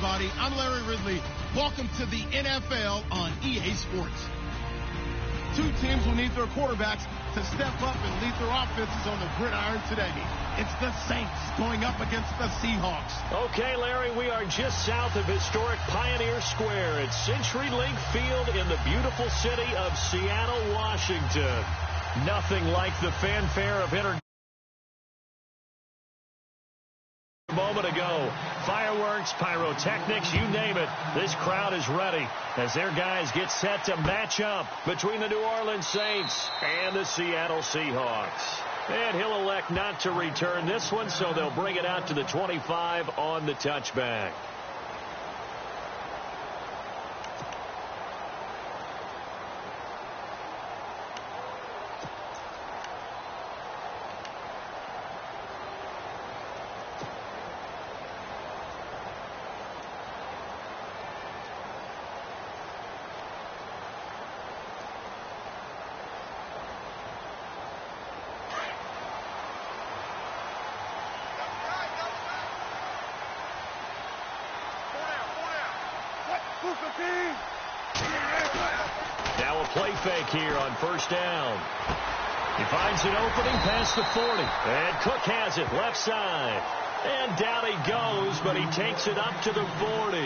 everybody. I'm Larry Ridley. Welcome to the NFL on EA Sports. Two teams will need their quarterbacks to step up and lead their offenses on the gridiron today. It's the Saints going up against the Seahawks. Okay, Larry, we are just south of historic Pioneer Square at CenturyLink Field in the beautiful city of Seattle, Washington. Nothing like the fanfare of a moment ago. Fireworks, pyrotechnics, you name it. This crowd is ready as their guys get set to match up between the New Orleans Saints and the Seattle Seahawks. And he'll elect not to return this one, so they'll bring it out to the 25 on the touchback. Now a play fake here on first down. He finds an opening past the 40. And Cook has it left side. And down he goes, but he takes it up to the 40.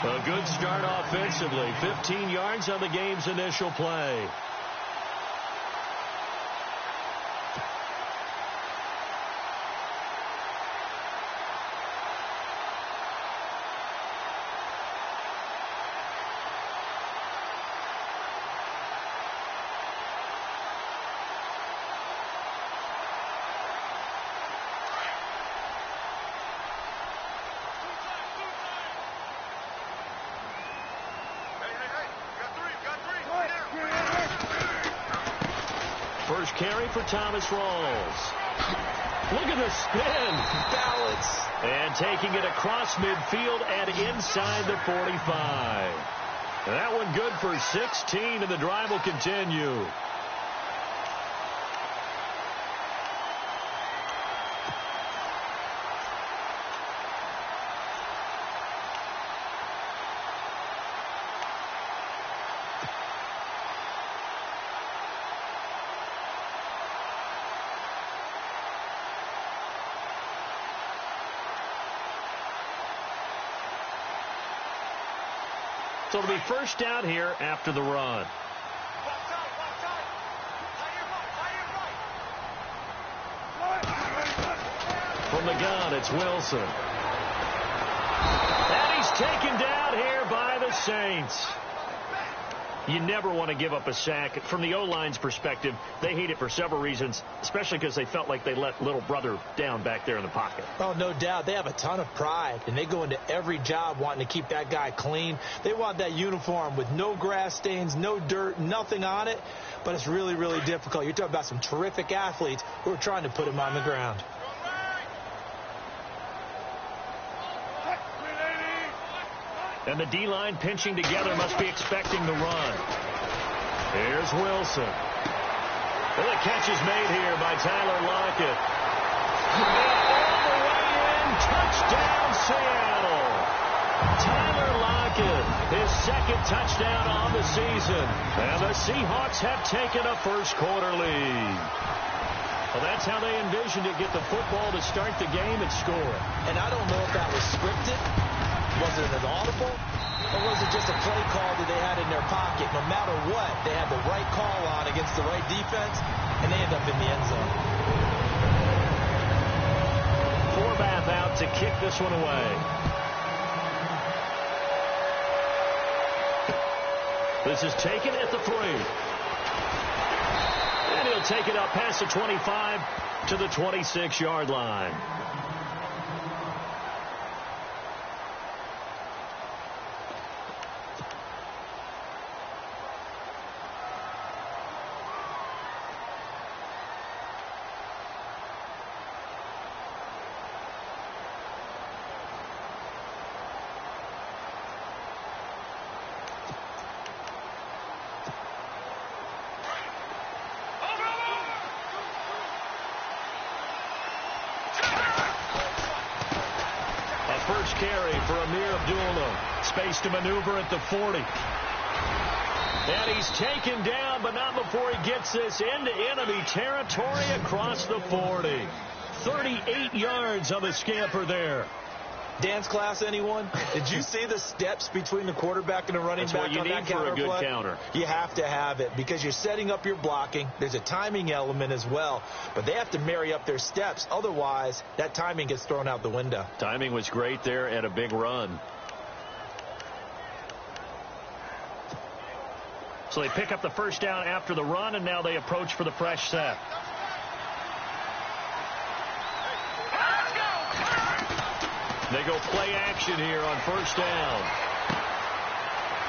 A good start offensively. 15 yards on the game's initial play. First carry for Thomas Rawls. Look at the spin. Balance. And taking it across midfield and inside the 45. That one good for 16, and the drive will continue. So it'll be first down here after the run. From the gun, it's Wilson. And he's taken down here by the Saints. You never want to give up a sack. From the O-line's perspective, they hate it for several reasons, especially because they felt like they let little brother down back there in the pocket. Oh, no doubt. They have a ton of pride, and they go into every job wanting to keep that guy clean. They want that uniform with no grass stains, no dirt, nothing on it, but it's really, really difficult. You're talking about some terrific athletes who are trying to put him on the ground. And the D-line pinching together must be expecting the run. Here's Wilson. Well, the catch is made here by Tyler Lockett. All the way in. Touchdown, Seattle. Tyler Lockett, his second touchdown on the season. And the Seahawks have taken a first-quarter lead. Well, that's how they envisioned it, get the football to start the game and score. And I don't know if that was scripted. Was it an audible, or was it just a play call that they had in their pocket? No matter what, they had the right call on against the right defense, and they end up in the end zone. Forbath out to kick this one away. This is taken at the 3. And he'll take it up past the 25 to the 26-yard line. carry for Amir Abdullah. Space to maneuver at the 40. And he's taken down, but not before he gets this into enemy territory across the 40. 38 yards on the scamper there. Dance class, anyone? Did you see the steps between the quarterback and the running back on that counter play? That's what you need for a good counter. You have to have it because you're setting up your blocking. There's a timing element as well, but they have to marry up their steps. Otherwise, that timing gets thrown out the window. Timing was great there and a big run. So they pick up the first down after the run, and now they approach for the fresh set. They go play action here on first down.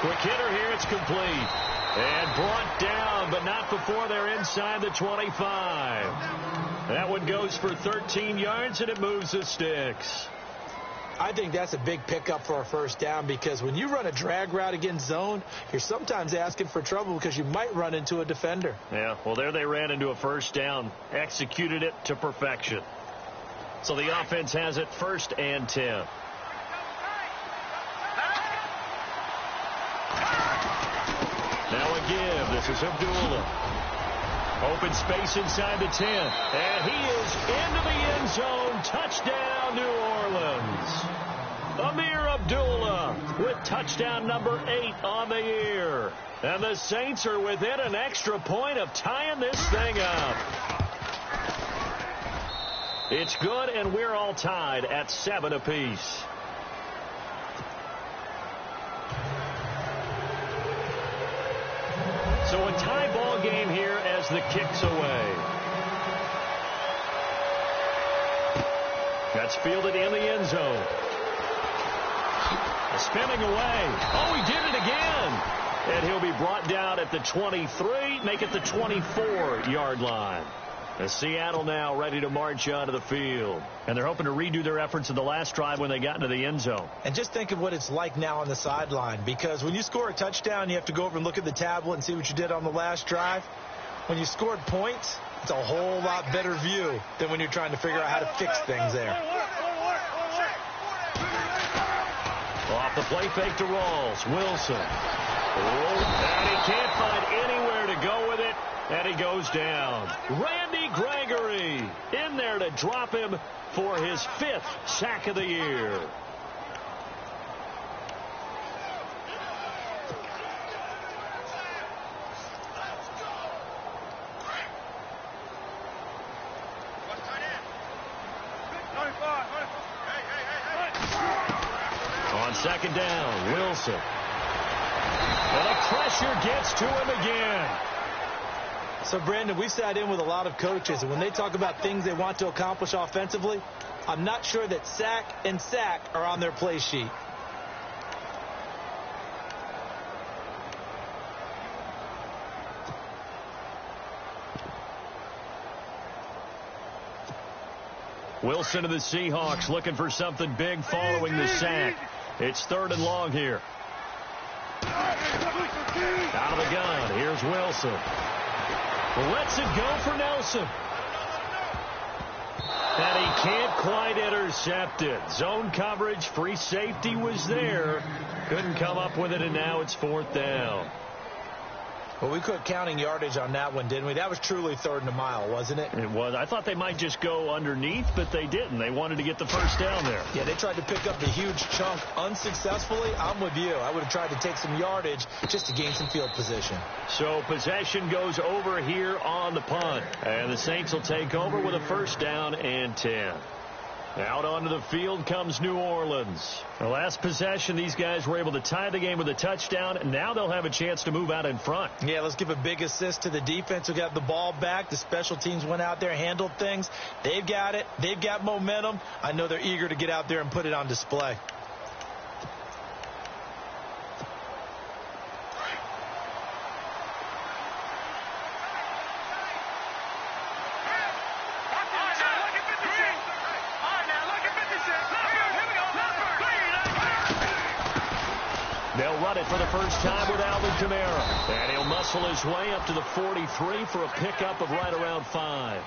Quick hitter here. It's complete. And brought down, but not before they're inside the 25. That one goes for 13 yards, and it moves the sticks. I think that's a big pickup for a first down because when you run a drag route against zone, you're sometimes asking for trouble because you might run into a defender. Yeah, well, there they ran into a first down, executed it to perfection. So the offense has it 1st and 10. Now a give. This is Abdullah. Open space inside the 10. And he is into the end zone. Touchdown, New Orleans. Amir Abdullah with touchdown number 8 on the year. And the Saints are within an extra point of tying this thing up. It's good, and we're all tied at 7 apiece. So a tie ball game here as the kick's away. That's fielded in the end zone. Spinning away. Oh, he did it again. And he'll be brought down at the 23, make it the 24-yard line. As Seattle now ready to march onto the field. And they're hoping to redo their efforts in the last drive when they got into the end zone. And just think of what it's like now on the sideline. Because when you score a touchdown, you have to go over and look at the tablet and see what you did on the last drive. When you scored points, it's a whole lot better view than when you're trying to figure out how to fix things there. Off the play fake to Rawls. Wilson. And he can't find anywhere to go with it. And he goes down. Randy Gregory in there to drop him for his 5th sack of the year. On second down, Wilson. And the pressure gets to him again. So, Brandon, we've sat in with a lot of coaches, and when they talk about things they want to accomplish offensively, I'm not sure that sack and sack are on their play sheet. Wilson of the Seahawks looking for something big following the sack. It's 3rd and long here. Out of the gun. Here's Wilson. Lets it go for Nelson. And he can't quite intercept it. Zone coverage, free safety was there. Couldn't come up with it, and now it's 4th down. Well, we quit counting yardage on that one, didn't we? That was truly 3rd and a mile, wasn't it? It was. I thought they might just go underneath, but they didn't. They wanted to get the first down there. Yeah, they tried to pick up the huge chunk unsuccessfully. I'm with you. I would have tried to take some yardage just to gain some field position. So possession goes over here on the punt. And the Saints will take over with a 1st down and 10. Out onto the field comes New Orleans. The last possession, these guys were able to tie the game with a touchdown, and now they'll have a chance to move out in front. Yeah, let's give a big assist to the defense who got the ball back. The special teams went out there, handled things. They've got it. They've got momentum. I know they're eager to get out there and put it on display. They'll run it for the first time with Alvin Kamara. And he'll muscle his way up to the 43 for a pickup of right around 5.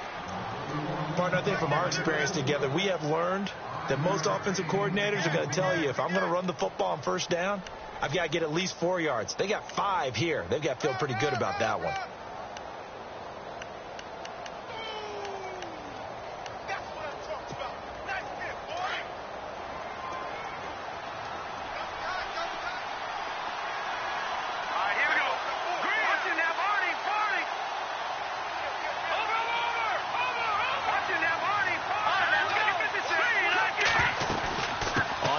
Partner, I think from our experience together, we have learned that most offensive coordinators are going to tell you, if I'm going to run the football on first down, I've got to get at least 4 yards. They got 5 here. They've got to feel pretty good about that one.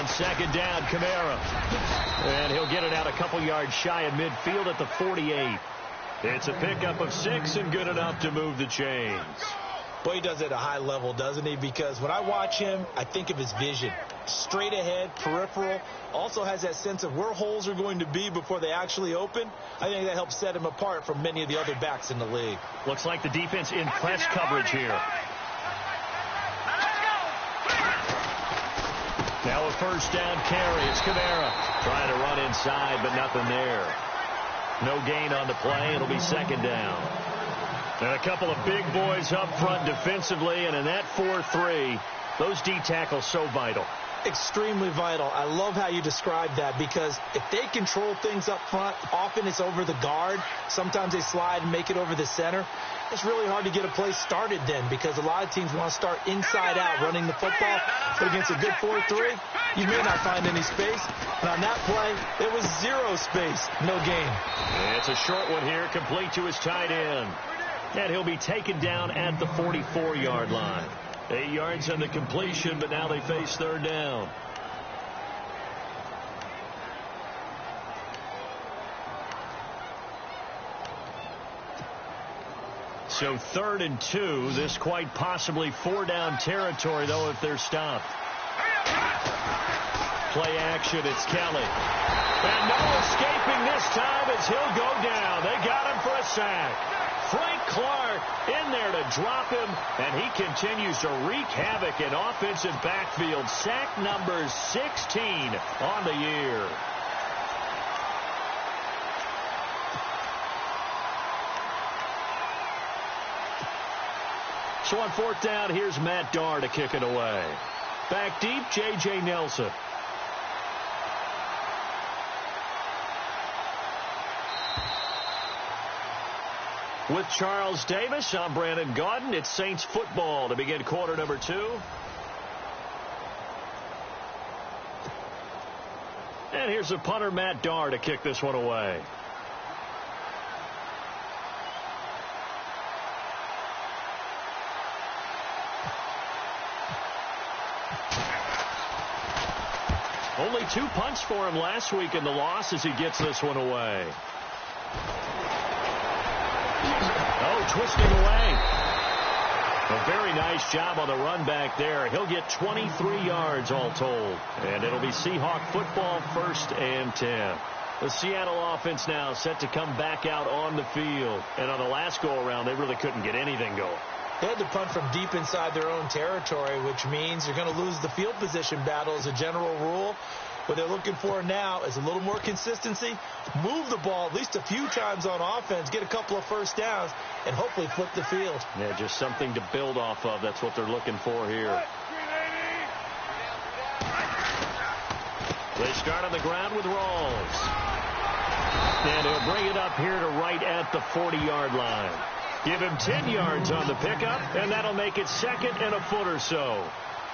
Second down, Kamara. And he'll get it out a couple yards shy of midfield at the 48. It's a pickup of 6 and good enough to move the chains. Boy, he does it at a high level, doesn't he? Because when I watch him, I think of his vision. Straight ahead, peripheral. Also has that sense of where holes are going to be before they actually open. I think that helps set him apart from many of the other backs in the league. Looks like the defense in press coverage here. Now a first down carry. It's Kamara trying to run inside, but nothing there. No gain on the play. It'll be second down. And a couple of big boys up front defensively, and in that 4-3, those D tackles so vital. Extremely vital. I love how you describe that, because if they control things up front, often it's over the guard. Sometimes they slide and make it over the center. It's really hard to get a play started then, because a lot of teams want to start inside out running the football. But against a good 4-3, you may not find any space. And on that play, there was 0 space. No gain. It's a short one here, complete to his tight end. And he'll be taken down at the 44-yard line. 8 yards on the completion, but now they face third down. So 3rd and 2. This quite possibly 4-down territory, though, if they're stopped. Play action, it's Kelly. And no escaping this time as he'll go down. They got him for a sack. Frank Clark in there to drop him, and he continues to wreak havoc in offensive backfield. Sack number 16 on the year. So on 4th down, here's Matt Darr to kick it away. Back deep, J.J. Nelson. With Charles Davis, I'm Brandon Gaudin. It's Saints football to begin quarter number 2. And here's the punter, Matt Darr, to kick this one away. Only 2 punts for him last week in the loss as he gets this one away. Oh, twisting away. A very nice job on the run back there. He'll get 23 yards all told. And it'll be Seahawk football, 1st and 10. The Seattle offense now set to come back out on the field. And on the last go-around, they really couldn't get anything going. They had to punt from deep inside their own territory, which means you're going to lose the field position battle as a general rule. What they're looking for now is a little more consistency, move the ball at least a few times on offense, get a couple of first downs, and hopefully flip the field. Yeah, just something to build off of. That's what they're looking for here. They start on the ground with Rawls. And he'll bring it up here to right at the 40-yard line. Give him 10 yards on the pickup, and that'll make it 2nd and a foot or so.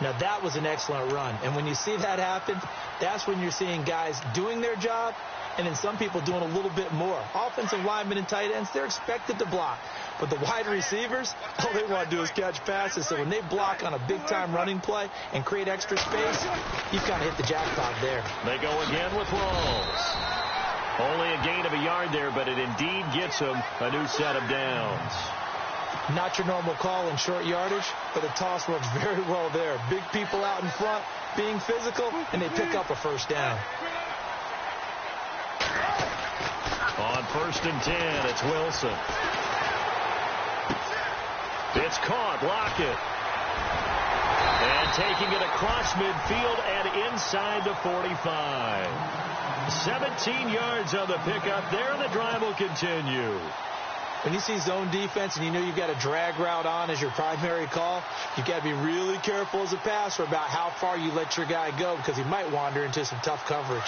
Now, that was an excellent run. And when you see that happen, that's when you're seeing guys doing their job and then some people doing a little bit more. Offensive linemen and tight ends, they're expected to block. But the wide receivers, all they want to do is catch passes. So when they block on a big-time running play and create extra space, you've kind of hit the jackpot there. They go again with Rawls. Only a gain of a yard there, but it indeed gets him a new set of downs. Not your normal call in short yardage, but the toss works very well there. Big people out in front being physical, and they pick up a first down. On 1st and 10, it's Wilson. It's caught. Lockett. And taking it across midfield and inside the 45. 17 yards on the pickup there, and the drive will continue. When you see zone defense and you know you've got a drag route on as your primary call, you've got to be really careful as a passer about how far you let your guy go because he might wander into some tough coverage.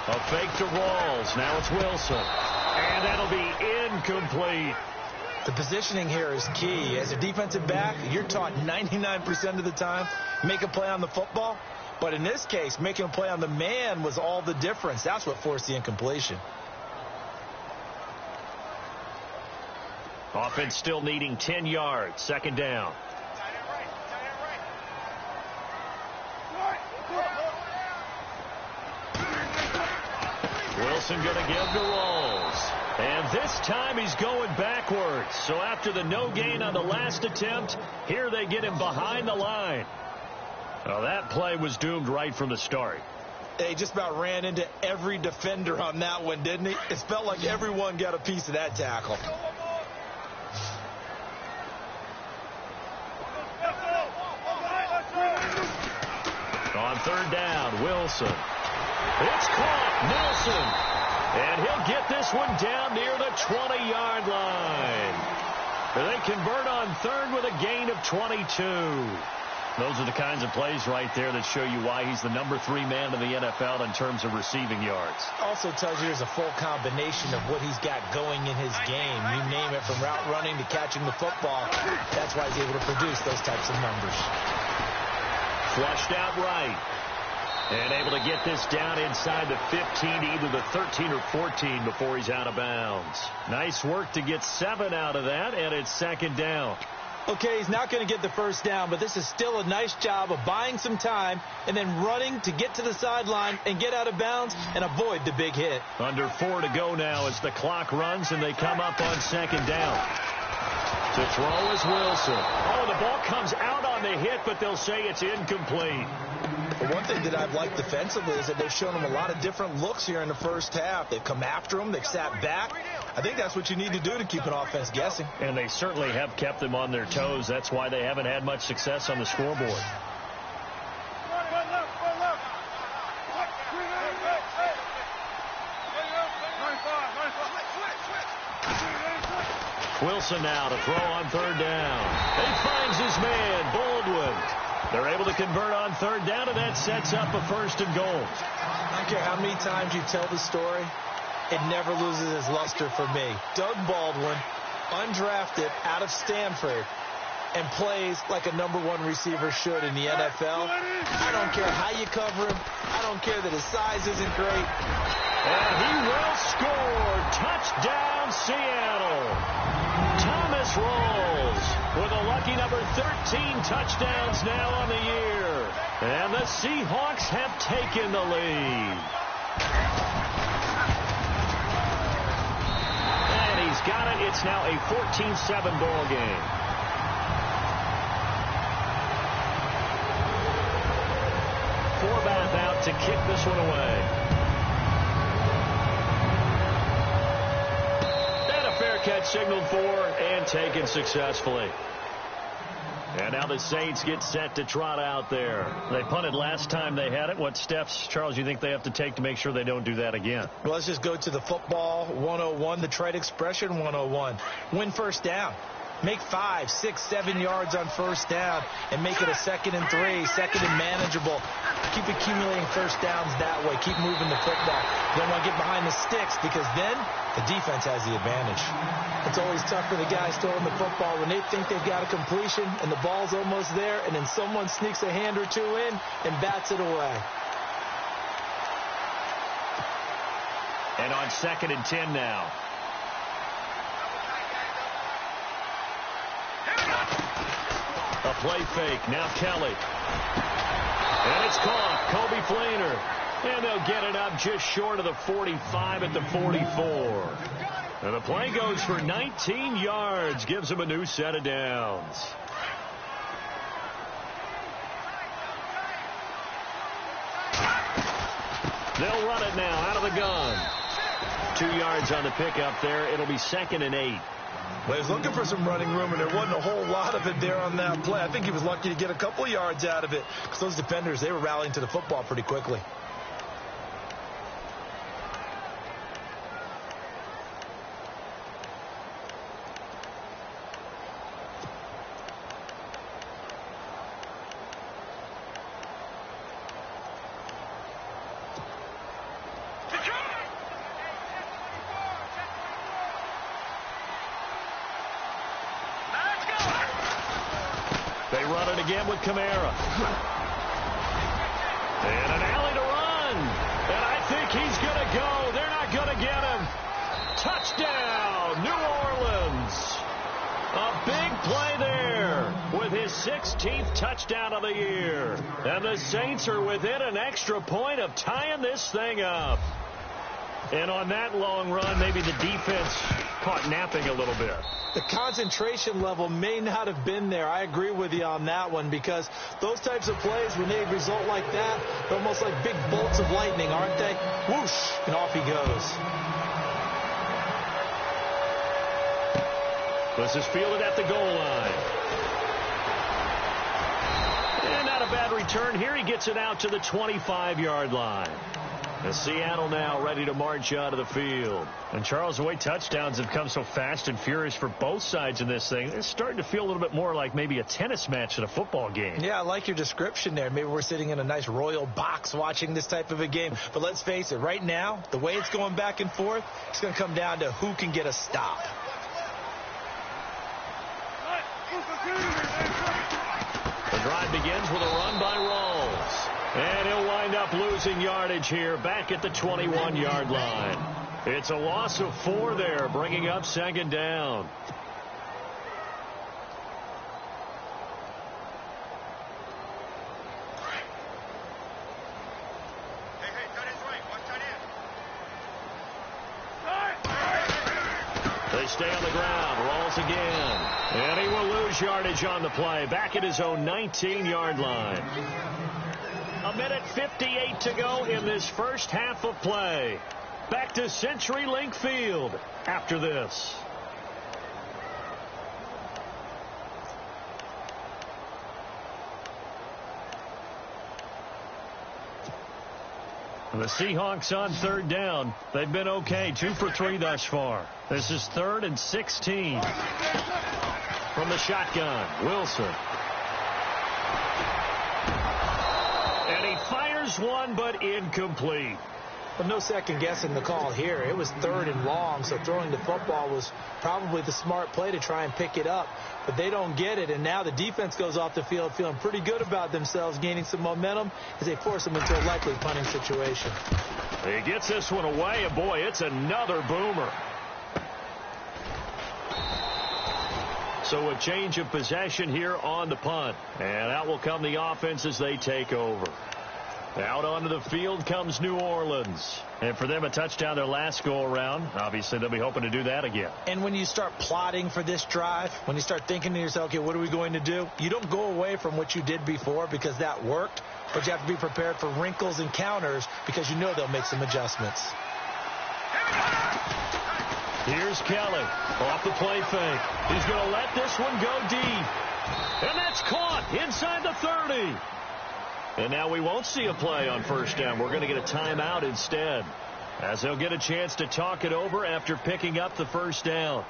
A fake to Rawls. Now it's Wilson. And that'll be incomplete. The positioning here is key. As a defensive back, you're taught 99% of the time, make a play on the football. But in this case, making a play on the man was all the difference. That's what forced the incompletion. Offense still needing 10 yards. Second down. Wilson going to give to Rawls. And this time he's going backwards. So after the no gain on the last attempt, here they get him behind the line. Well, that play was doomed right from the start. He just about ran into every defender on that one, didn't he? It felt like everyone got a piece of that tackle. On third down, Wilson. It's caught. Nelson. And he'll get this one down near the 20-yard line. They convert on third with a gain of 22. Those are the kinds of plays right there that show you why he's the number 3 man in the NFL in terms of receiving yards. Also tells you there's a full combination of what he's got going in his game. You name it, from route running to catching the football. That's why he's able to produce those types of numbers. Flushed out right. And able to get this down inside the 15 to either the 13 or 14 before he's out of bounds. Nice work to get 7 out of that, and it's second down. Okay, he's not going to get the first down, but this is still a nice job of buying some time and then running to get to the sideline and get out of bounds and avoid the big hit. Under 4 to go now as the clock runs and they come up on second down. To throw is Wilson. Oh, the ball comes out on the hit, but they'll say it's incomplete. But one thing that I've liked defensively is that they've shown him a lot of different looks here in the first half. They've come after him. They've sat back. I think that's what you need to do to keep an offense guessing. And they certainly have kept them on their toes. That's why they haven't had much success on the scoreboard. Wilson now to throw on third down. He finds his man, Baldwin. They're able to convert on third down, and that sets up a first and goal. I don't care how many times you tell the story, it never loses its luster for me. Doug Baldwin, undrafted out of Stanford, and plays like a #1 receiver should in the NFL. I don't care how you cover him. I don't care that his size isn't great. And he will score. Touchdown, Seattle. Thomas Rawls with a lucky number 13 touchdowns now on the year. And the Seahawks have taken the lead. And he's got it. It's now a 14-7 ball game. Forbath out to kick this one away. Fair catch signaled for and taken successfully. And now the Saints get set to trot out there. They punted last time they had it. What steps, Charles, you think they have to take to make sure they don't do that again? Well, let's just go to the football 101, the trade expression 101. Win first down. Make 5, 6, 7 yards on first down and make it a 2nd and 3, 2nd and manageable. Keep accumulating first downs that way. Keep moving the football. Don't want to get behind the sticks because then the defense has the advantage. It's always tough for the guys throwing the football when they think they've got a completion and the ball's almost there, and then someone sneaks a hand or two in and bats it away. And on 2nd and 10 now. A play fake. Now Kelly. And it's caught. Kobe Fleener. And they'll get it up just short of the 45 at the 44. And the play goes for 19 yards. Gives them a new set of downs. They'll run it now out of the gun. 2 yards on the pickup there. It'll be 2nd and 8. Well, he was looking for some running room, and there wasn't a whole lot of it there on that play. I think he was lucky to get a couple of yards out of it because those defenders, they were rallying to the football pretty quickly. They run it again with Kamara. And an alley to run. And I think he's going to go. They're not going to get him. Touchdown, New Orleans. A big play there with his 16th touchdown of the year. And the Saints are within an extra point of tying this thing up. And on that long run, maybe the defense caught napping a little bit. The concentration level may not have been there. I agree with you on that one because those types of plays, when they result like that, they're almost like big bolts of lightning, aren't they? Whoosh, and off he goes. This is fielded at the goal line. And not a bad return here. He gets it out to the 25-yard line. And Seattle now ready to march out of the field. And Charles, the way touchdowns have come so fast and furious for both sides in this thing, it's starting to feel a little bit more like maybe a tennis match than a football game. Yeah, I like your description there. Maybe we're sitting in a nice royal box watching this type of a game. But let's face it, right now, the way it's going back and forth, it's going to come down to who can get a stop. The drive begins with a run by Rawls. And he'll wind up losing yardage here back at the 21-yard line. It's a loss of 4 there, bringing up second down. They stay on the ground. Rawls again. And he will lose yardage on the play back at his own 19-yard line. A minute 58 to go in this first half of play. Back to CenturyLink Field after this. The Seahawks on third down. They've been okay. 2 for 3 thus far. This is 3rd and 16. From the shotgun, Wilson. And he fires one, but incomplete. But no second guessing the call here. It was 3rd and long, so throwing the football was probably the smart play to try and pick it up. But they don't get it, and now the defense goes off the field feeling pretty good about themselves, gaining some momentum as they force them into a likely punting situation. He gets this one away, and boy, it's another boomer. So a change of possession here on the punt. And out will come the offense as they take over. Out onto the field comes New Orleans. And for them, a touchdown their last go-around. Obviously, they'll be hoping to do that again. And when you start plotting for this drive, when you start thinking to yourself, okay, what are we going to do? You don't go away from what you did before because that worked. But you have to be prepared for wrinkles and counters because you know they'll make some adjustments. Here's Kelly off the play fake. He's going to let this one go deep. And that's caught inside the 30. And now we won't see a play on first down. We're going to get a timeout instead, as they'll get a chance to talk it over after picking up the first down.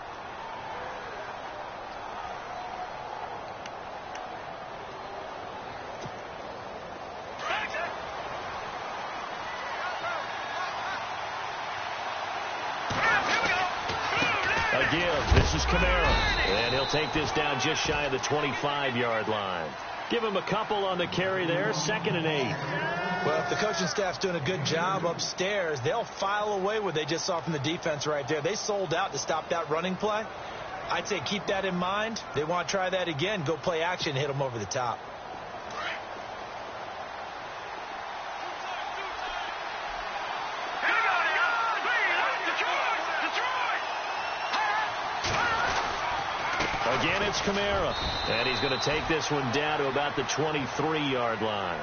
Again, this is Kamara. And he'll take this down just shy of the 25-yard line. Give him a couple on the carry there, 2nd and 8. Well, if the coaching staff's doing a good job upstairs, they'll file away what they just saw from the defense right there. They sold out to stop that running play. I'd say keep that in mind. They want to try that again. Go play action and hit them over the top. Again, it's Kamara. And he's going to take this one down to about the 23-yard line.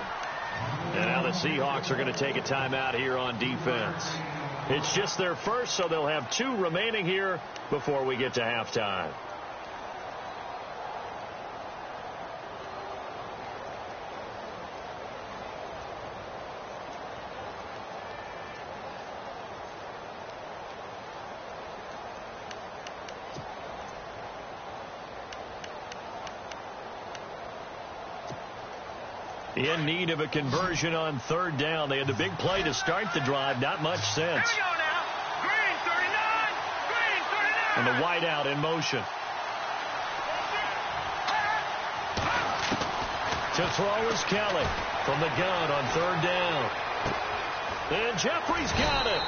And now the Seahawks are going to take a timeout here on defense. It's just their first, so they'll have 2 remaining here before we get to halftime. In need of a conversion on 3rd down. They had the big play to start the drive. Not much sense. Here we go now. Green 39. Green 39. And the wideout in motion. To throw is Kelly from the gun on 3rd down. And Jeffrey's got it.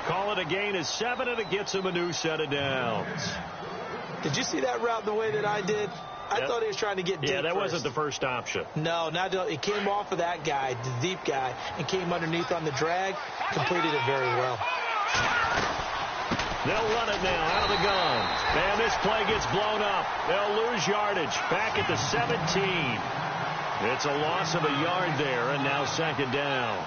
Call it a gain of 7, and it gets him a new set of downs. Did you see that route the way that I did? I thought he was trying to get deep. Yeah, that first. wasn't the first option. No, it came off of that guy, the deep guy, and came underneath on the drag. Completed it very well. They'll run it now out of the gun. And this play gets blown up. They'll lose yardage back at the 17. It's a loss of a yard there, and now 2nd down.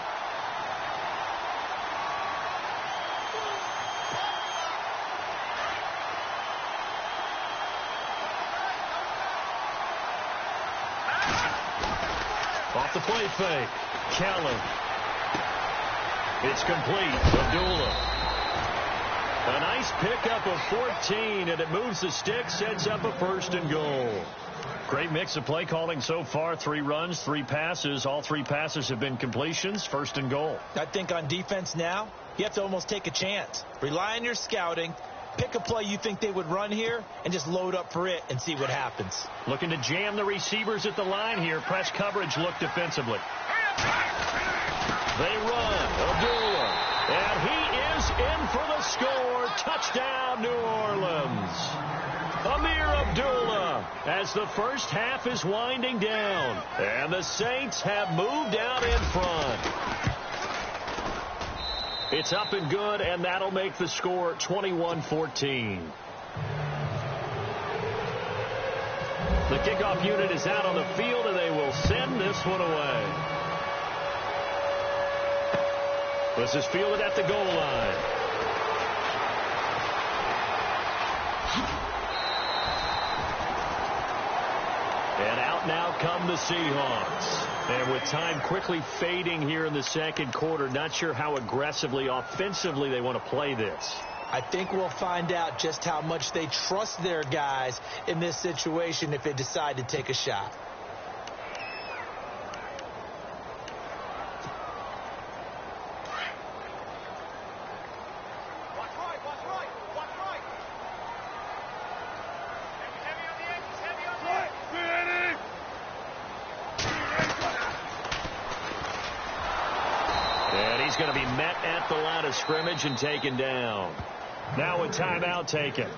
Off the play fake. Kelly. It's complete. Abdullah. A nice pickup of 14, and it moves the stick, sets up a 1st and goal. Great mix of play calling so far. 3 runs, 3 passes. All 3 passes have been completions. 1st and goal. I think on defense now, you have to almost take a chance. Rely on your scouting. Pick a play you think they would run here and just load up for it and see what happens. Looking to jam the receivers at the line here. Press coverage look defensively. They run. Abdullah. And he is in for the score. Touchdown, New Orleans. Amir Abdullah as the first half is winding down. And the Saints have moved out in front. It's up and good, and that'll make the score 21-14. The kickoff unit is out on the field, and they will send this one away. This is fielded at the goal line. And out now come the Seahawks. And with time quickly fading here in the 2nd quarter, not sure how aggressively, offensively they want to play this. I think we'll find out just how much they trust their guys in this situation if they decide to take a shot. Going to be met at the line of scrimmage and taken down. Now a timeout taken.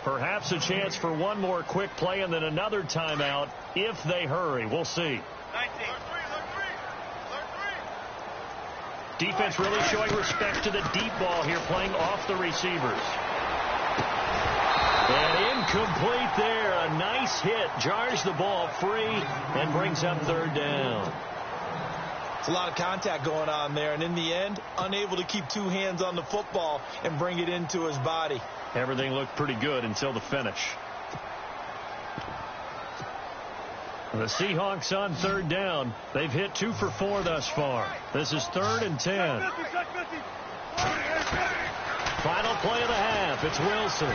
Perhaps a chance for one more quick play and then another timeout if they hurry. We'll see. 19. Defense really showing respect to the deep ball here, playing off the receivers. And incomplete there. A nice hit. Jars the ball free and brings up 3rd down. It's a lot of contact going on there, and in the end, unable to keep 2 hands on the football and bring it into his body. Everything looked pretty good until the finish. The Seahawks on 3rd down. They've hit 2 for 4 thus far. This is 3rd and 10. Final play of the half. It's Wilson.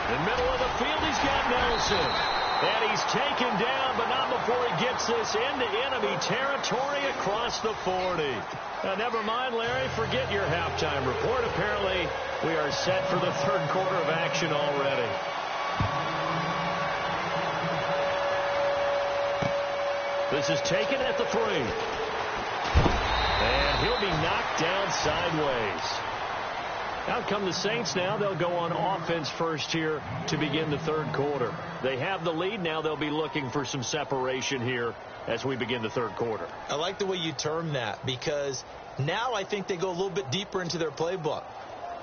In the middle of the field, he's got Nelson. And he's taken down, but not before he gets this into enemy territory across the 40. Now, never mind, Larry. Forget your halftime report. Apparently, we are set for the 3rd quarter of action already. This is taken at the 3. And he'll be knocked down sideways. Out come the Saints now. They'll go on offense first here to begin the 3rd quarter. They have the lead. Now they'll be looking for some separation here as we begin the 3rd quarter. I like the way you term that because now I think they go a little bit deeper into their playbook.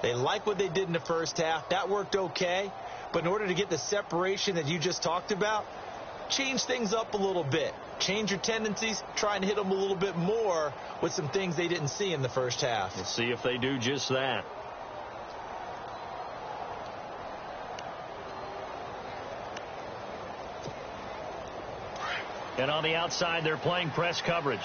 They like what they did in the first half. That worked okay. But in order to get the separation that you just talked about, change things up a little bit. change your tendencies, try and hit them a little bit more with some things they didn't see in the first half. We'll see if they do just that. And on the outside, they're playing press coverage.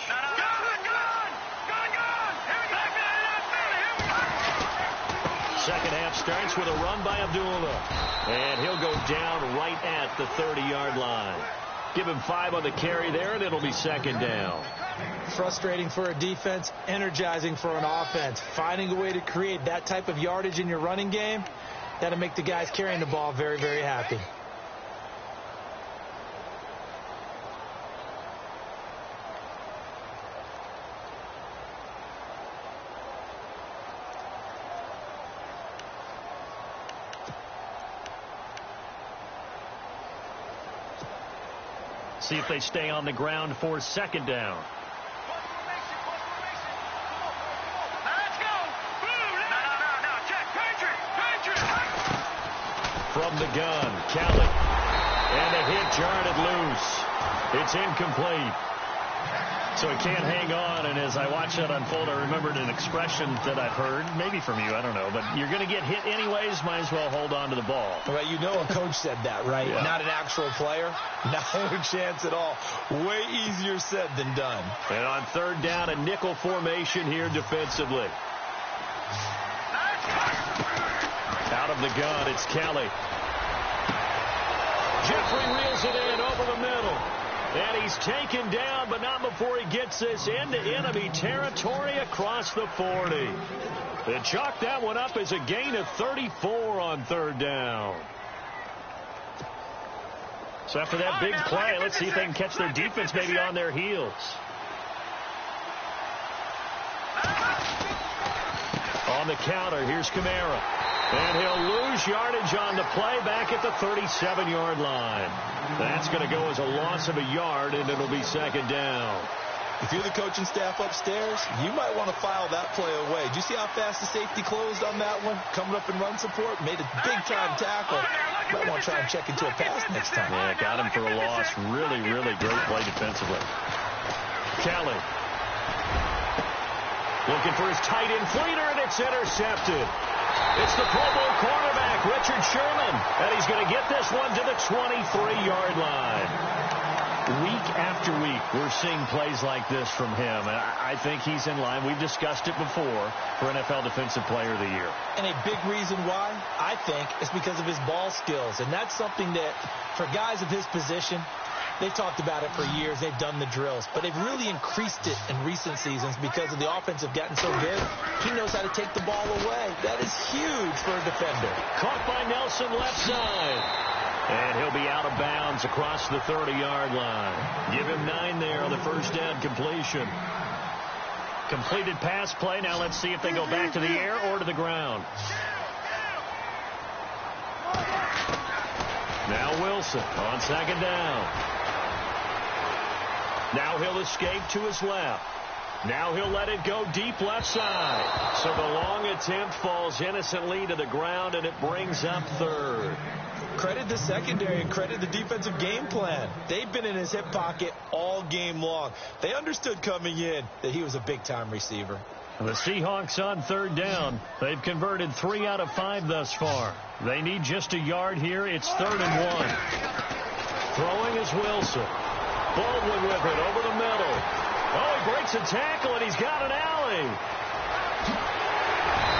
Second half starts with a run by Abdullah. And he'll go down right at the 30-yard line. Give him 5 on the carry there, and it'll be second down. Frustrating for a defense, energizing for an offense. Finding a way to create that type of yardage in your running game, that'll make the guys carrying the ball very, very happy. See if they stay on the ground for second down. From the gun, Kelly. And a hit jarred loose. It's incomplete. So he can't hang on, and as I watched that unfold, I remembered an expression that I've heard, maybe from you, I don't know, but you're going to get hit anyways, might as well hold on to the ball. Well, you know a coach said that, right? Yeah. Not an actual player. No chance at all. Way easier said than done. And on third down, a nickel formation here defensively. Out of the gun, it's Kelly. Jeffrey reels it in over the middle. And he's taken down, but not before he gets this into enemy territory across the 40. They chalk that one up as a gain of 34 on third down. So after that big play, let's see if they can catch their defense maybe on their heels. On the counter, here's Kamara. And he'll lose yardage on the play back at the 37-yard line. That's going to go as a loss of a yard, and it'll be second down. If you're the coaching staff upstairs, you might want to file that play away. Did you see how fast the safety closed on that one? Coming up in run support, made a big-time tackle. Might want to try and check into a pass next time. Yeah, got him for a loss. Really, really great play defensively. Kelly. Looking for his tight end fleeter, and it's intercepted. It's the Pro Bowl cornerback, Richard Sherman, and he's going to get this one to the 23-yard line. Week after week, we're seeing plays like this from him, and I think he's in line. We've discussed it before for NFL Defensive Player of the Year. And a big reason why, I think, is because of his ball skills, and that's something that, for guys of his position, they've talked about it for years. They've done the drills. But they've really increased it in recent seasons because of the offense have gotten so good. He knows how to take the ball away. That is huge for a defender. Caught by Nelson left side. And he'll be out of bounds across the 30-yard line. Give him 9 there on the first down completion. Completed pass play. Now let's see if they go back to the air or to the ground. Now Wilson on second down. Now he'll escape to his left. Now he'll let it go deep left side. So the long attempt falls innocently to the ground, and it brings up third. Credit the secondary and credit the defensive game plan. They've been in his hip pocket all game long. They understood coming in that he was a big-time receiver. The Seahawks on third down. They've converted 3 out of 5 thus far. They need just a yard here. It's 3rd and 1. Throwing is Wilson. Baldwin with it over the middle. Oh, he breaks a tackle, and he's got an alley.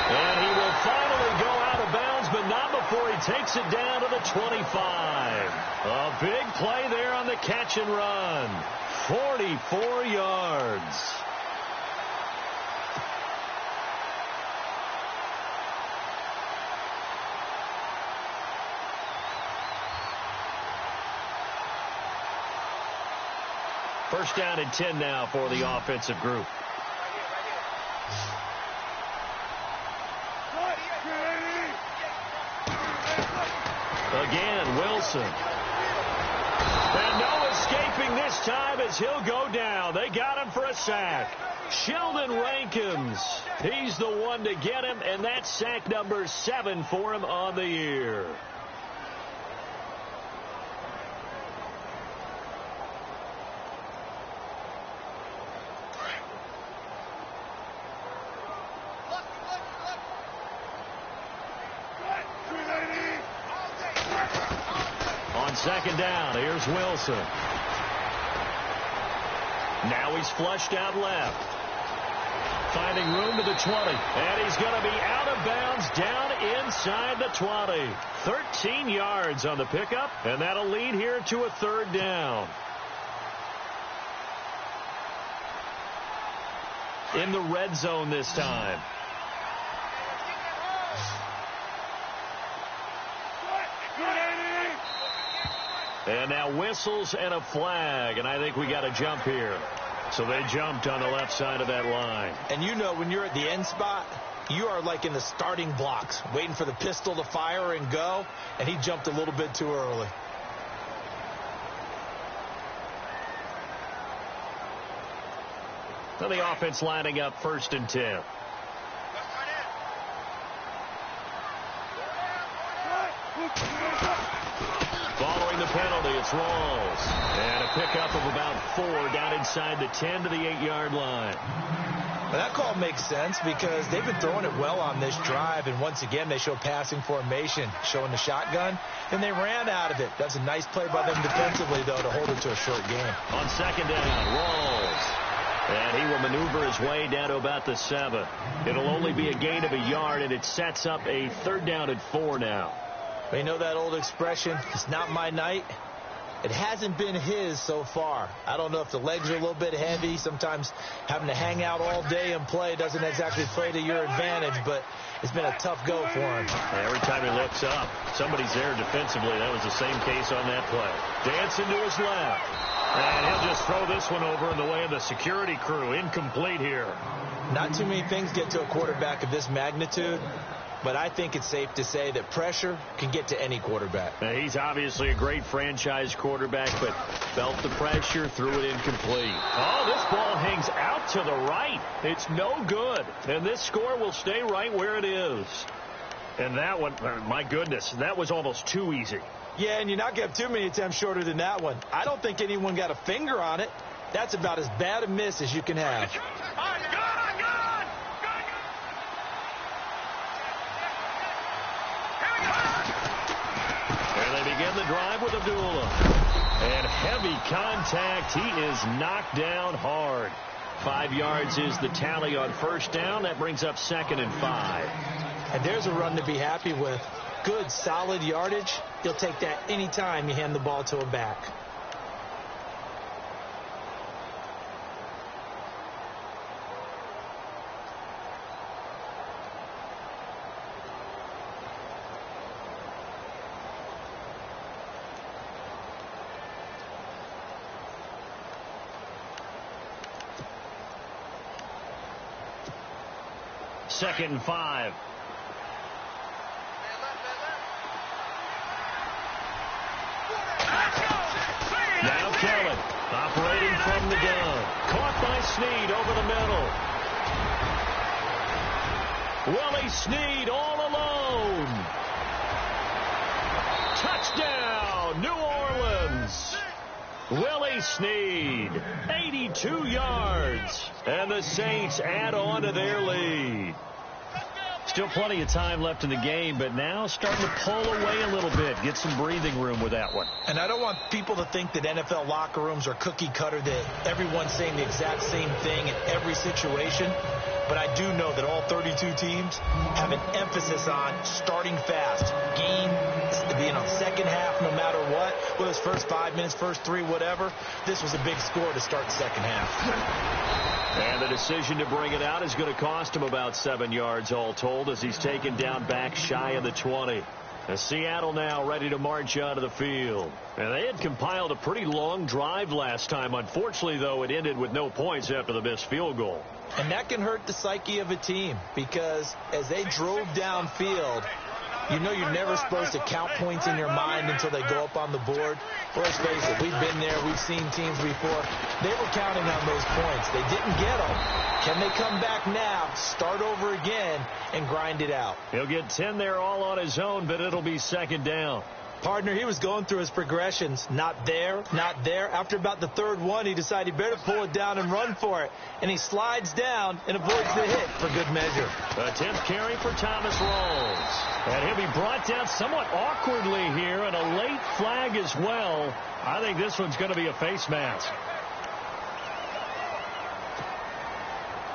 And he will finally go out of bounds, but not before he takes it down to the 25. A big play there on the catch and run. 44 yards. First down and 10 now for the offensive group. Again, Wilson. And no escaping this time as he'll go down. They got him for a sack. Sheldon Rankins. He's the one to get him, and that's sack number 7 for him on the year. second down. Here's Wilson. Now he's flushed out left. Finding room to the 20. And he's going to be out of bounds down inside the 20. 13 yards on the pickup, and that'll lead here to a third down. In the red zone this time. And now whistles and a flag, and I think we got a jump here. So they jumped on the left side of that line. And you know, when you're at the end spot, you are like in the starting blocks, waiting for the pistol to fire and go, and he jumped a little bit too early. So the offense lining up 1st and 10. Following the penalty, it's Rawls. And a pickup of about 4 down inside the 10 to the 8-yard line. Well, that call makes sense because they've been throwing it well on this drive, and once again they show passing formation, showing the shotgun, and they ran out of it. That's a nice play by them defensively, though, to hold it to a short game. On second down, Rawls. And he will maneuver his way down to about the 7. It'll only be a gain of a yard, and it sets up a 3rd down and 4 now. You know that old expression, it's not my night? It hasn't been his so far. I don't know if the legs are a little bit heavy. Sometimes having to hang out all day and play doesn't exactly play to your advantage, but it's been a tough go for him. Every time he looks up, somebody's there defensively. That was the same case on that play. Dancing to his left. And he'll just throw this one over in the way of the security crew. Incomplete here. Not too many things get to a quarterback of this magnitude, but I think it's safe to say that pressure can get to any quarterback. Now, he's obviously a great franchise quarterback, but felt the pressure, threw it incomplete. Oh, this ball hangs out to the right. It's no good. And this score will stay right where it is. And that one, my goodness, that was almost too easy. Yeah, and you're not going to have too many attempts shorter than that one. I don't think anyone got a finger on it. That's about as bad a miss as you can have. And they begin the drive with Abdullah. And heavy contact. He is knocked down hard. 5 yards is the tally on 1st down. That brings up 2nd and 5. And there's a run to be happy with. Good, solid yardage. He'll take that any time you hand the ball to him back. Second and 5. Now Kellen operating from the gun. Caught by Snead over the middle. Willie Snead all alone. Touchdown, New Orleans. Willie Snead, 82 yards. And the Saints add on to their lead. Still plenty of time left in the game, but now starting to pull away a little bit. Get some breathing room with that one. And I don't want people to think that NFL locker rooms are cookie cutter, that everyone's saying the exact same thing in every situation. But I do know that all 32 teams have an emphasis on starting fast. Game, second half, no matter what. Whether it's first 5 minutes, first 3, whatever. This was a big score to start the second half. And the decision to bring it out is going to cost him about 7 yards all told as he's taken down back shy of the 20. And Seattle now ready to march out of the field. And they had compiled a pretty long drive last time. Unfortunately, though, it ended with no points after the missed field goal. And that can hurt the psyche of a team because as they drove downfield, you know you're never supposed to count points in your mind until they go up on the board. Well, let's face it, we've been there. We've seen teams before. They were counting on those points. They didn't get them. Can they come back now, start over again, and grind it out? He'll get 10 there all on his own, but it'll be second down. Partner, he was going through his progressions. Not there, not there. After about the third one, he decided he better pull it down and run for it. And he slides down and avoids the hit for good measure. A 10th carry for Thomas Rawls. And he'll be brought down somewhat awkwardly here, and a late flag as well. I think this one's going to be a face mask.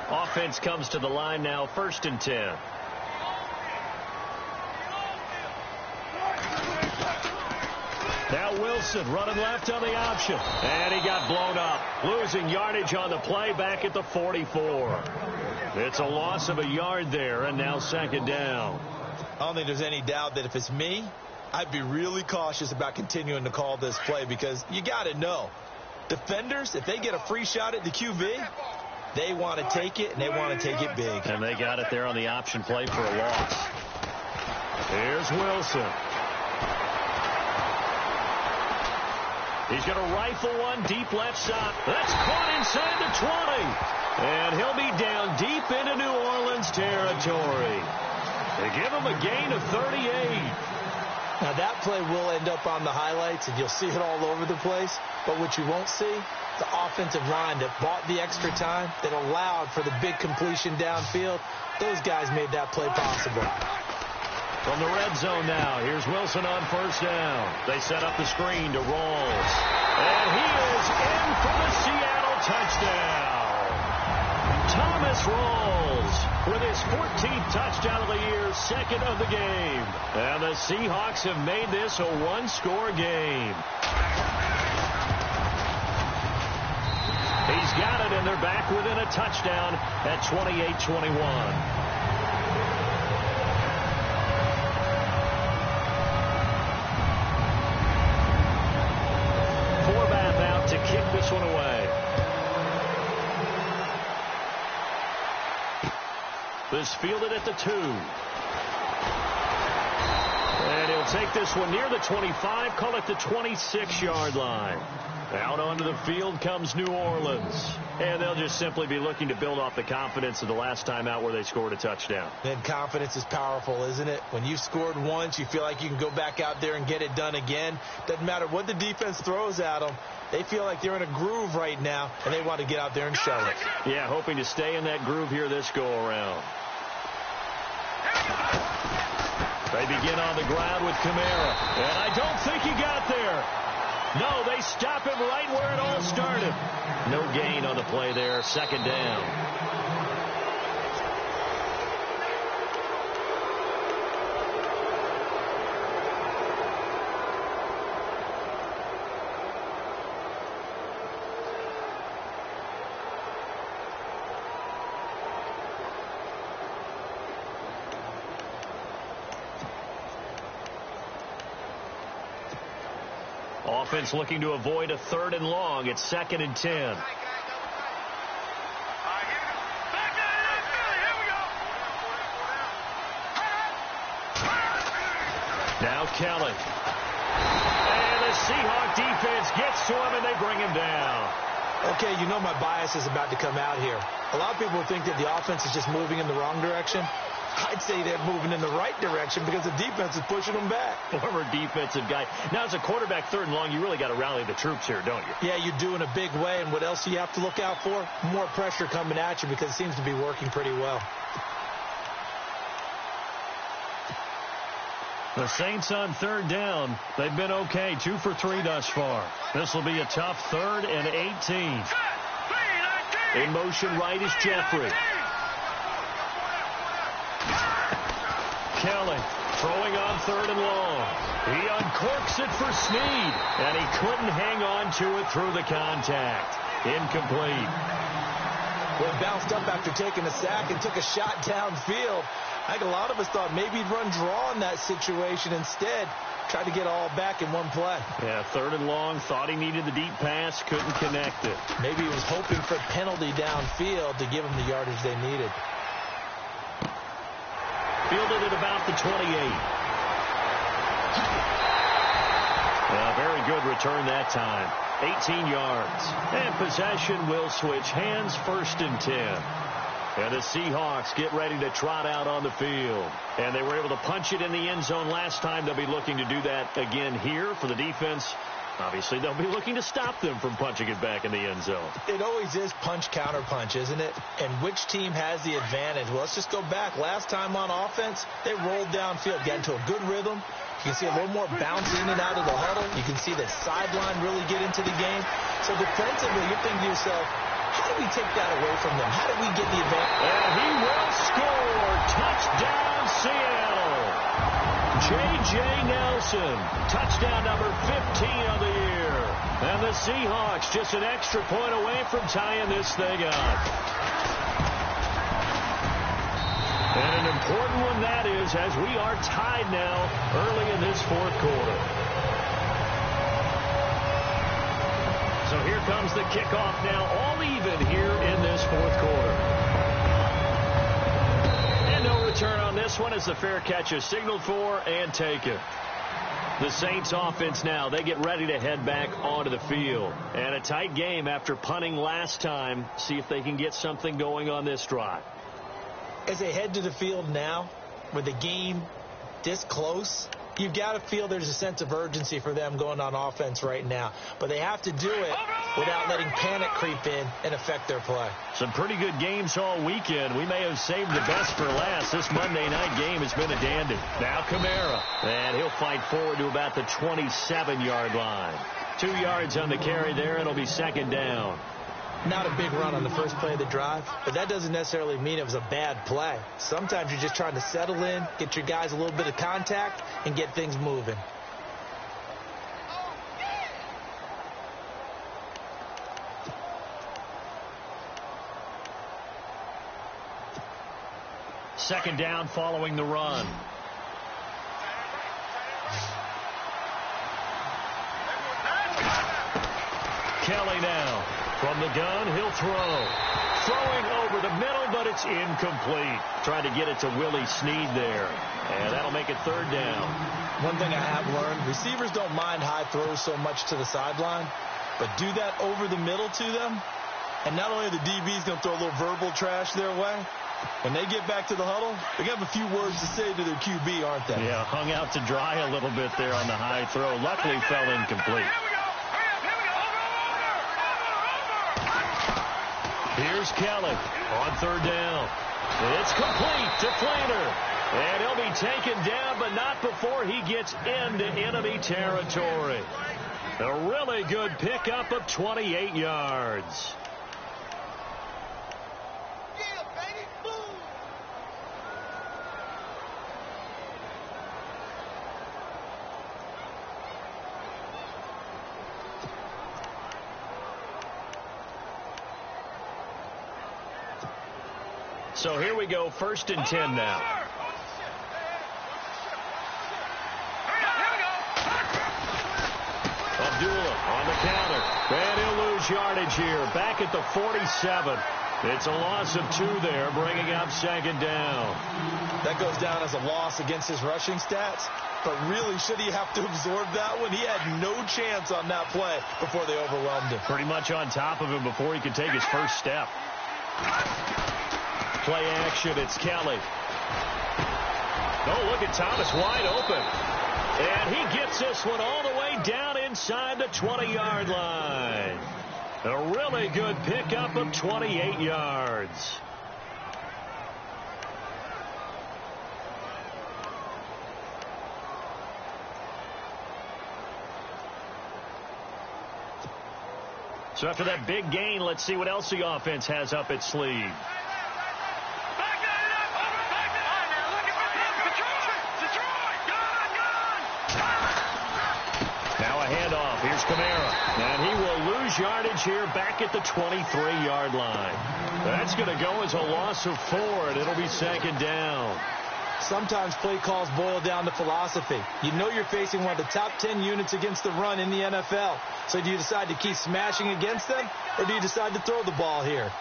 Offense comes to the line now, 1st and 10. Now Wilson running left on the option. And he got blown up. Losing yardage on the play back at the 44. It's a loss of a yard there, and now 2nd down. I don't think there's any doubt that if it's me, I'd be really cautious about continuing to call this play because you got to know. Defenders, if they get a free shot at the QB, they want to take it, and they want to take it big. And they got it there on the option play for a loss. Here's Wilson. He's going to rifle one deep left side. That's caught inside the 20. And he'll be down deep into New Orleans territory. They give him a gain of 38. Now that play will end up on the highlights, and you'll see it all over the place. But what you won't see, the offensive line that bought the extra time, that allowed for the big completion downfield. Those guys made that play possible. From the red zone now, here's Wilson on 1st down. They set up the screen to Rawls. And he is in for the Seattle touchdown. Thomas Rawls with his 14th touchdown of the year, 2nd of the game. And the Seahawks have made this a one-score game. He's got it, and they're back within a touchdown at 28-21. To kick this one away. This fielded at the 2. And he'll take this one near the 25, call it the 26-yard line. Out onto the field comes New Orleans. And they'll just simply be looking to build off the confidence of the last time out where they scored a touchdown. And confidence is powerful, isn't it? When you've scored once, you feel like you can go back out there and get it done again. Doesn't matter what the defense throws at them. They feel like they're in a groove right now, and they want to get out there and show it. Yeah, hoping to stay in that groove here this go-around. They begin on the ground with Kamara. And I don't think he got there. No, they stop him right where it all started. No gain on the play there. 2nd down. Offense looking to avoid a 3rd and long. It's 2nd and 10. Now Kelly. And the Seahawk defense gets to him, and they bring him down. Okay, you know my bias is about to come out here. A lot of people think that the offense is just moving in the wrong direction. I'd say they're moving in the right direction because the defense is pushing them back. Former defensive guy. Now, as a quarterback 3rd and long, you really got to rally the troops here, don't you? Yeah, you do in a big way. And what else do you have to look out for? More pressure coming at you because it seems to be working pretty well. The Saints on 3rd down. They've been okay. 2 for 3 thus far. This will be a tough 3rd and 18. In motion right is Jeffrey. Kelly throwing on 3rd and long. He uncorks it for Snead, and he couldn't hang on to it through the contact. Incomplete. Well, bounced up after taking a sack and took a shot downfield. I think a lot of us thought maybe he'd run draw in that situation. Instead, tried to get all back in one play. Yeah, 3rd and long. Thought he needed the deep pass. Couldn't connect it. Maybe he was hoping for a penalty downfield to give him the yardage they needed. Fielded at about the 28. Very good return that time. 18 yards. And possession will switch hands. 1st and 10. And the Seahawks get ready to trot out on the field. And they were able to punch it in the end zone last time. They'll be looking to do that again here for the defense. Obviously, they'll be looking to stop them from punching it back in the end zone. It always is punch-counter-punch, isn't it? And which team has the advantage? Well, let's just go back. Last time on offense, they rolled downfield, got into a good rhythm. You can see a little more bounce in and out of the huddle. You can see the sideline really get into the game. So defensively, you're thinking to yourself, how do we take that away from them? How do we get the advantage? And he will score. Touchdown, Seattle. J.J. Nelson, touchdown number 15 of the year. And the Seahawks just an extra point away from tying this thing up. And an important one that is, as we are tied now early in this fourth quarter. So here comes the kickoff now, all even here in this fourth quarter. No return on this one as the fair catch is signaled for and taken. The Saints offense now, they get ready to head back onto the field. And a tight game after punting last time. See if they can get something going on this drive. As they head to the field now, with the game this close, you've got to feel there's a sense of urgency for them going on offense right now. But they have to do it without letting panic creep in and affect their play. Some pretty good games all weekend. We may have saved the best for last. This Monday night game has been a dandy. Now Kamara, and he'll fight forward to about the 27-yard line. 2 yards on the carry there. It'll be second down. Not a big run on the first play of the drive, but that doesn't necessarily mean it was a bad play. Sometimes you're just trying to settle in, get your guys a little bit of contact, and get things moving. Second down following the run. Kelly now. From the gun, he'll throw. Throwing over the middle, but it's incomplete. Trying to get it to Willie Snead there. And that'll make it third down. One thing I have learned, receivers don't mind high throws so much to the sideline, but do that over the middle to them, and not only are the DBs going to throw a little verbal trash their way, when they get back to the huddle, they have a few words to say to their QB, aren't they? Yeah, hung out to dry a little bit there on the high throw. Luckily fell incomplete. Here's Kelly on third down. It's complete to Flainer. And he'll be taken down, but not before he gets into enemy territory. A really good pickup of 28 yards. So here we go, 1st and 10 now. Abdullah on the counter. And he'll lose yardage here. Back at the 47. It's a loss of 2 there, bringing up second down. That goes down as a loss against his rushing stats. But really, should he have to absorb that one? He had no chance on that play before they overwhelmed him. Pretty much on top of him before he could take his first step. Play action, it's Kelly. Oh, look at Thomas wide open. And he gets this one all the way down inside the 20-yard line. A really good pickup of 28 yards. So after that big gain, let's see what else the offense has up its sleeve. Handoff. Here's Kamara. And he will lose yardage here back at the 23-yard line. That's going to go as a loss of 4, and it'll be second down. Sometimes play calls boil down to philosophy. You know you're facing one of the top 10 units against the run in the NFL. So do you decide to keep smashing against them, or do you decide to throw the ball here?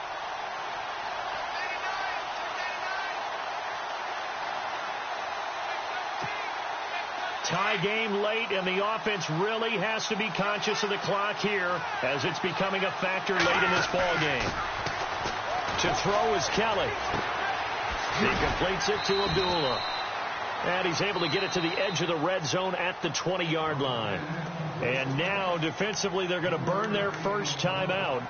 Tie game late, and the offense really has to be conscious of the clock here as it's becoming a factor late in this ball game. To throw is Kelly. He completes it to Abdullah. And he's able to get it to the edge of the red zone at the 20-yard line. And now, defensively, they're going to burn their first timeout.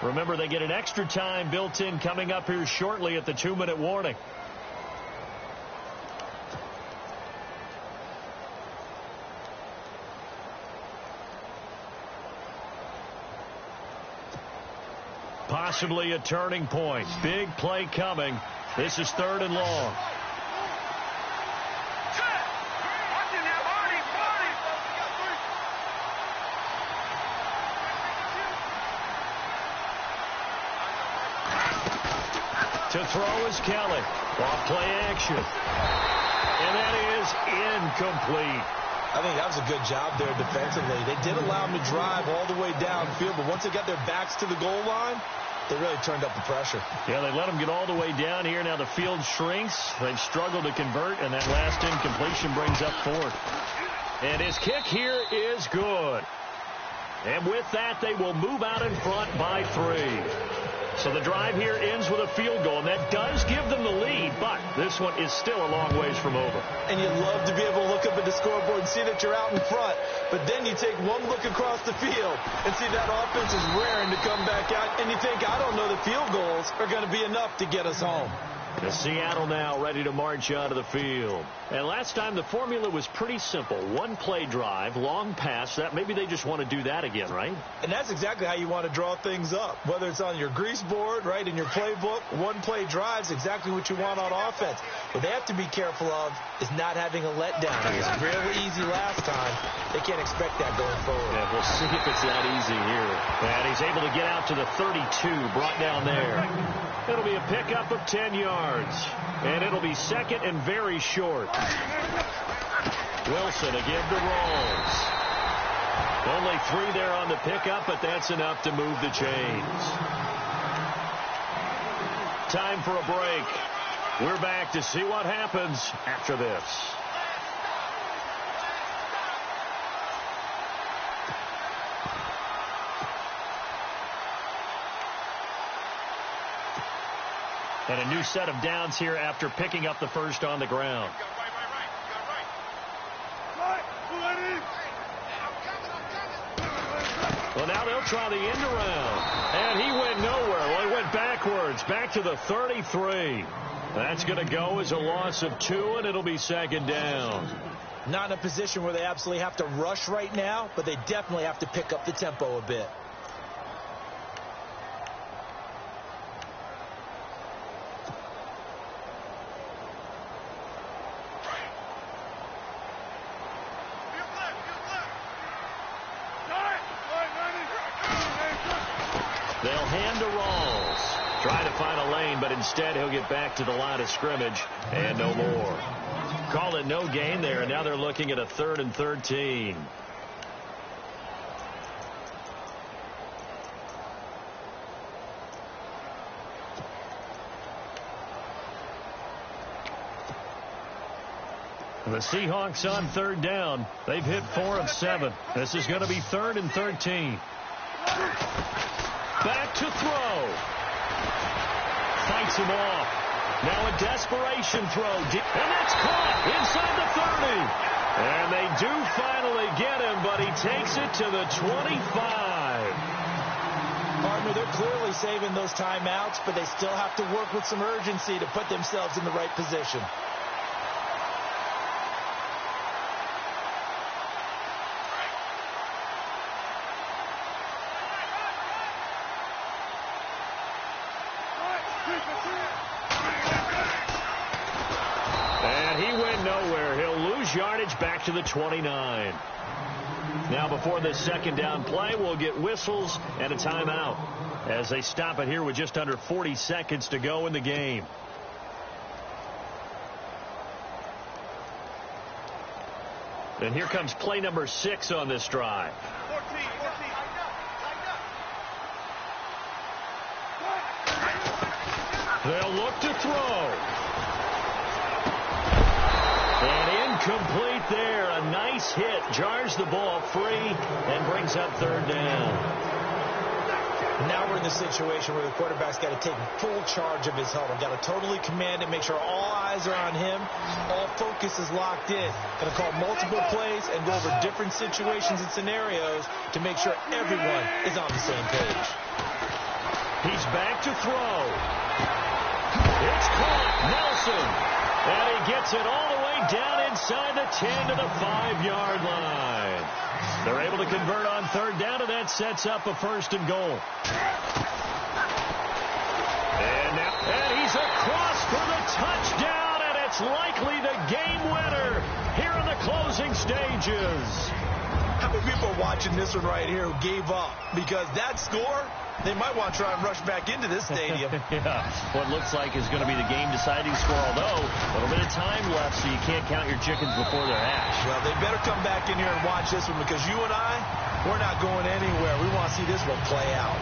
Remember, they get an extra time built in coming up here shortly at the 2-minute warning. Possibly a turning point. Big play coming. This is 3rd and long. To throw is Kelly. Off play action. And that is incomplete. I think that was a good job there defensively. They did allow them to drive all the way downfield, but once they got their backs to the goal line, they really turned up the pressure. Yeah, they let them get all the way down here. Now the field shrinks. They've struggled to convert, and that last incompletion brings up 4th. And his kick here is good. And with that, they will move out in front by 3. So the drive here ends with a field goal, and that does give them the lead, but this one is still a long ways from over. And you'd love to be able to look up at the scoreboard and see that you're out in front, but then you take one look across the field and see that offense is raring to come back out, and you think, I don't know, the field goals are going to be enough to get us home. The Seattle now ready to march out of the field. And last time the formula was pretty simple. 1-play drive, long pass. That maybe they just want to do that again, right? And that's exactly how you want to draw things up. Whether it's on your grease board, right, in your playbook, 1-play drives exactly what you want on offense. What they have to be careful of is not having a letdown. It was real easy last time. They can't expect that going forward. Yeah, we'll see if it's that easy here. And he's able to get out to the 32, brought down there. It'll be a pickup of 10 yards. And it'll be 2nd and very short. Wilson again to Rawls. Only 3 there on the pickup, but that's enough to move the chains. Time for a break. We're back to see what happens after this. And a new set of downs here after picking up the first on the ground. Well, now they'll try the end around. And he went nowhere. Well, he went backwards, back to the 33. That's going to go as a loss of 2, and it'll be 2nd down. Not in a position where they absolutely have to rush right now, but they definitely have to pick up the tempo a bit. They'll hand to Rawls. Try to find a lane, but instead he'll get back to the line of scrimmage and no more. Call it no gain there, and now they're looking at a 3rd and 13. The Seahawks on 3rd down. They've hit 4 of 7. This is going to be 3rd and 13. Back to throw. Fights him off. Now a desperation throw. And that's caught inside the 30. And they do finally get him, but he takes it to the 25. Partner, they're clearly saving those timeouts, but they still have to work with some urgency to put themselves in the right position. And he went nowhere. He'll lose yardage back to the 29. Now before this 2nd down play, we'll get whistles and a timeout as they stop it here with just under 40 seconds to go in the game. And here comes play number 6 on this drive. They'll look to throw. And incomplete there. A nice hit. Jars the ball free and brings up 3rd down. Now we're in the situation where the quarterback's got to take full charge of his huddle. Got to totally command it, make sure all eyes are on him. All focus is locked in. Going to call multiple plays and go over different situations and scenarios to make sure everyone is on the same page. He's back to throw. It's caught. Nelson. And he gets it all the way down inside the 10 to the 5-yard line. They're able to convert on third down, and that sets up a 1st and goal. And he's across for the touchdown, and it's likely the game winner here in the closing stages. How many people are watching this one right here who gave up? Because that score, they might want to try and rush back into this stadium. Yeah, what looks like is going to be the game-deciding score, although a little bit of time left, so you can't count your chickens before they're hatched. Well, they better come back in here and watch this one, because you and I, we're not going anywhere. We want to see this one play out.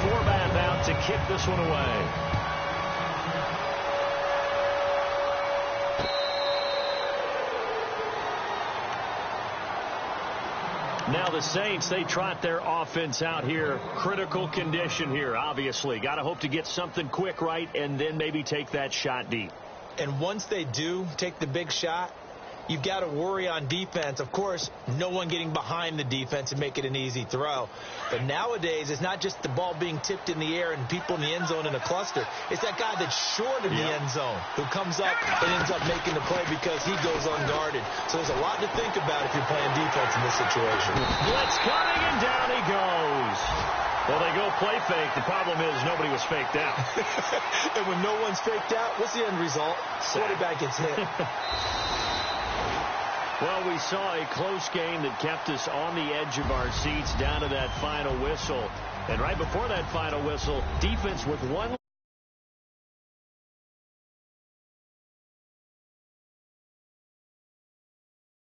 Forbath out to kick this one away. Now the Saints, they trot their offense out here. Critical condition here, obviously. Got to hope to get something quick right and then maybe take that shot deep. And once they do take the big shot, you've got to worry on defense. Of course, no one getting behind the defense and make it an easy throw. But nowadays, it's not just the ball being tipped in the air and people in the end zone in a cluster. It's that guy that's short of the end zone who comes up and ends up making the play because he goes unguarded. So there's a lot to think about if you're playing defense in this situation. Blitz coming, and down he goes. Well, they go play fake. The problem is nobody was faked out. And when no one's faked out, what's the end result? Quarterback gets hit. Well, we saw a close game that kept us on the edge of our seats down to that final whistle. And right before that final whistle, defense with one